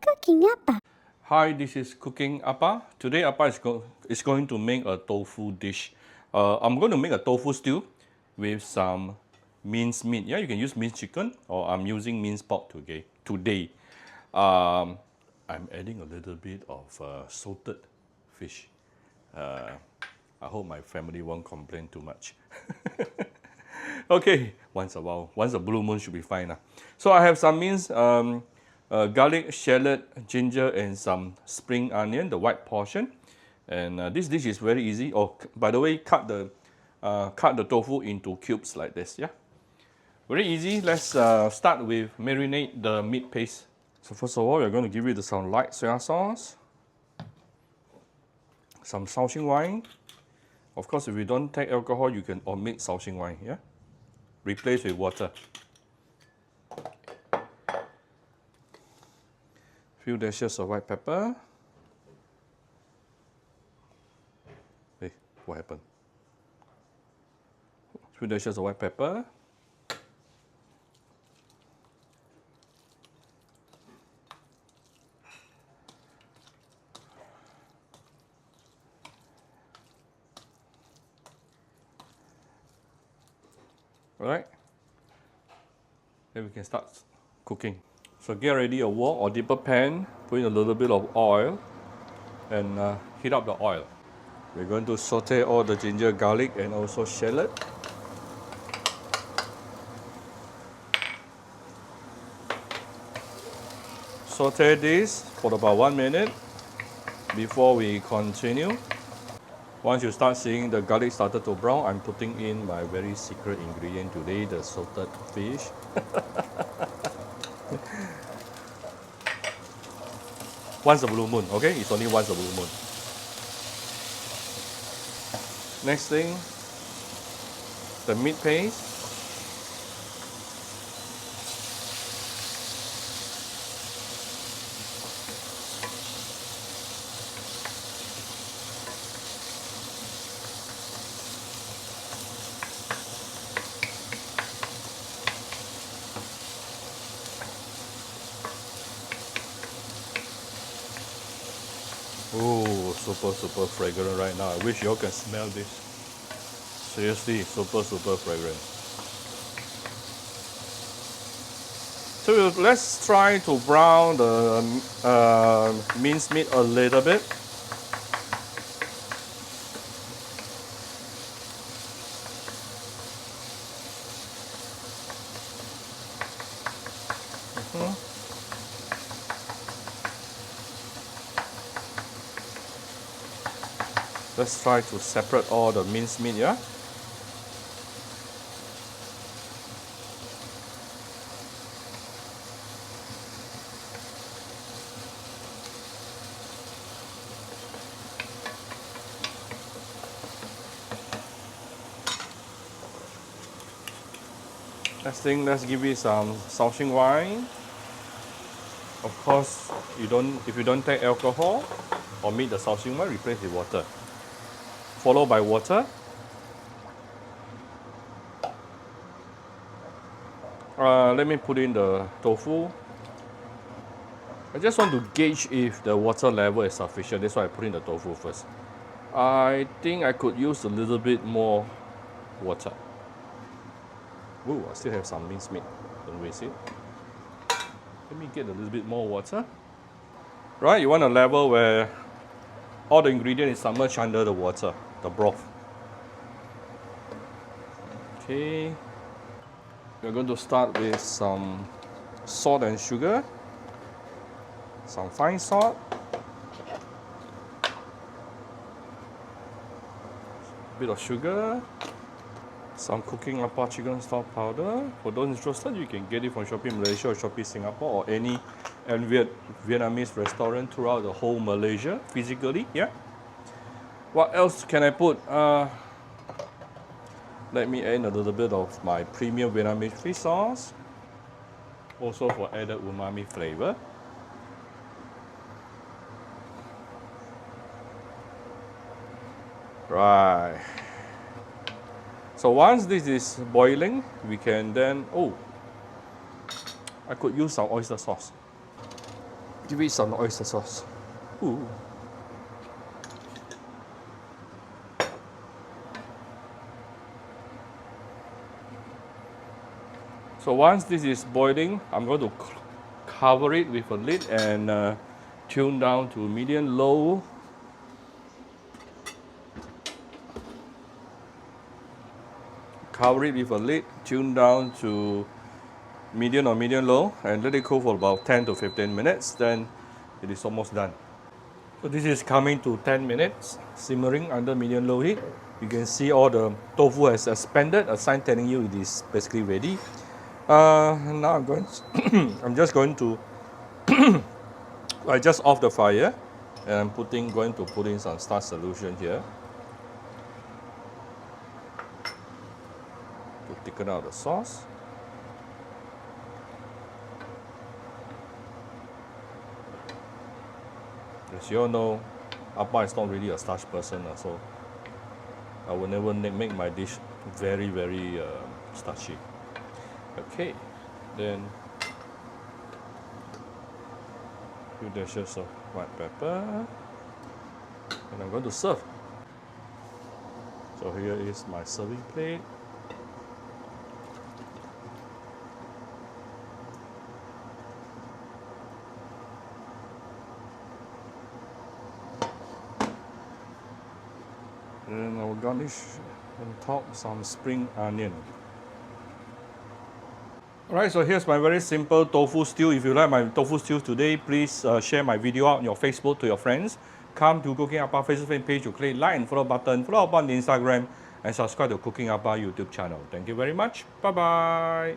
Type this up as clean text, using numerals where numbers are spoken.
Cooking Appa. Hi, this is Cooking Appa. Today Appa is going to make a tofu dish. I'm going to make a tofu stew with some minced meat. Yeah, you can use minced chicken or I'm using minced pork today. Um, I'm adding a little bit of salted fish. Uh, I hope my family won't complain too much. Okay, once a blue moon should be fine. So I have some minced garlic, shallot, ginger, and some spring onion, the white portion. And this dish is very easy. Oh, by the way, cut the tofu into cubes like this. Yeah, very easy. Let's start with marinate the meat paste. So first of all, we're going to give it some light soy sauce, some Sautéing wine. Of course, if you don't take alcohol, you can omit Sautéing wine. Yeah, replace with water. Few dashes of white pepper. Hey, what happened? Few dashes of white pepper. Alright. Then we can start cooking. So get ready a wok or deeper pan, put in a little bit of oil and heat up the oil. We're going to saute all the ginger, garlic and also shallot. Saute this for about 1 minute before we continue. Once you start seeing the garlic started to brown, I'm putting in my very secret ingredient today, the salted fish. Once a blue moon, okay? It's only once a blue moon. Next thing, the meat paste. Oh, super fragrant right now. I wish y'all can smell this. Seriously, super fragrant. So let's try to brown the minced meat a little bit. Let's try to separate all the minced meat, yeah? Next thing, let's give it some Sautéing wine. Of course, if you don't take alcohol, omit the Sautéing wine, replace with water. Followed by water. Let me put in the tofu. I just want to gauge if the water level is sufficient. That's why I put in the tofu first. I think I could use a little bit more water. Ooh, I still have some minced meat. Don't waste it. Let me get a little bit more water. Right, you want a level where all the ingredient is submerged under the water, the broth. Okay. We're going to start with some salt and sugar, some fine salt, a bit of sugar, some Cooking Appa chicken stock powder. For those interested, you can get it from Shopee Malaysia or Shopee Singapore or any Vietnamese restaurant throughout the whole Malaysia physically. Yeah. What else can I put? Let me add a little bit of my premium Vietnamese fish sauce, also for added umami flavor. Right. So once this is boiling, we can then, I could use some oyster sauce. Give it some oyster sauce. Ooh. So once this is boiling, I'm going to cover it with a lid and tune down to medium low. Cover it with a lid, tune down to medium or medium low, and let it cook for about 10 to 15 minutes. Then it is almost done. So this is coming to 10 minutes, simmering under medium low heat. You can see all the tofu has expanded, a sign telling you it is basically ready. Now I'm just going to, I just off the fire, and I'm going to put in some starch solution here to thicken out the sauce. As you all know, Appa is not really a starch person, so I will never make my dish very, very starchy. Okay, then a few dashes of white pepper, and I'm going to serve. So here is my serving plate. And I will garnish on top some spring onion. Alright, so here's my very simple tofu stew. If you like my tofu stew today, please share my video out on your Facebook to your friends. Come to Cooking Appa Facebook fan page to click like and follow button, follow up on the Instagram, and subscribe to Cooking Appa YouTube channel. Thank you very much. Bye bye.